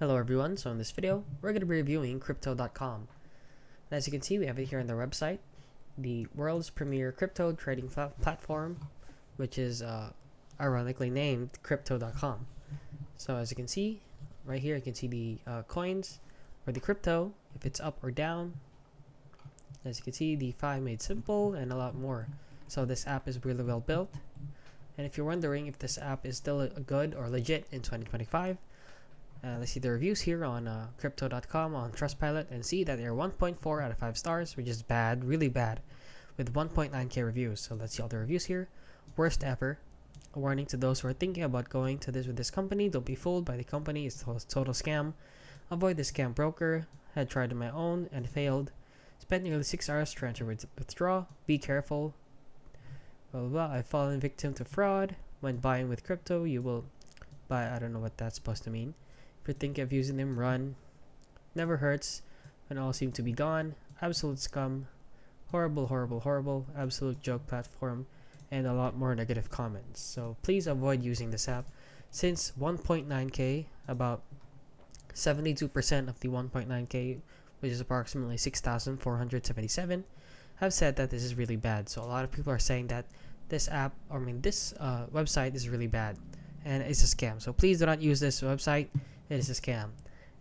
Hello everyone, so in this video, we're going to be reviewing crypto.com. As you can see, we have it here on the website, the world's premier crypto trading platform, which is ironically named crypto.com. So as you can see, right here you can see the coins or the crypto, if it's up or down. As you can see, the DeFi made simple and a lot more. So this app is really well built. And if you're wondering if this app is still good or legit in 2025, let's see the reviews here on crypto.com on Trustpilot and see that they're 1.4 out of 5 stars, which is bad, really bad, with 1.9k reviews. So let's see all the reviews here. Worst ever. A warning to those who are thinking about going to this with this company. Don't be fooled by the company. It's a total scam. Avoid the scam broker. Had tried on my own and failed. Spent nearly 6 hours trying to withdraw. Be careful. Blah, blah, blah. I've fallen victim to fraud. When buying with crypto, you will buy. I don't know what that's supposed to mean. If you're thinking of using them, run. Never hurts when all seem to be gone. Absolute scum. Horrible, horrible, horrible. Absolute joke platform. And a lot more negative comments. So please avoid using this app. Since 1.9k, about 72% of the 1.9k, which is approximately 6,477, have said that this is really bad. So a lot of people are saying that this app, this website is really bad. And it's a scam. So please do not use this website. It is a scam.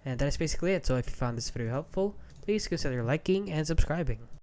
And that is basically it. So if you found this video helpful, please consider liking and subscribing.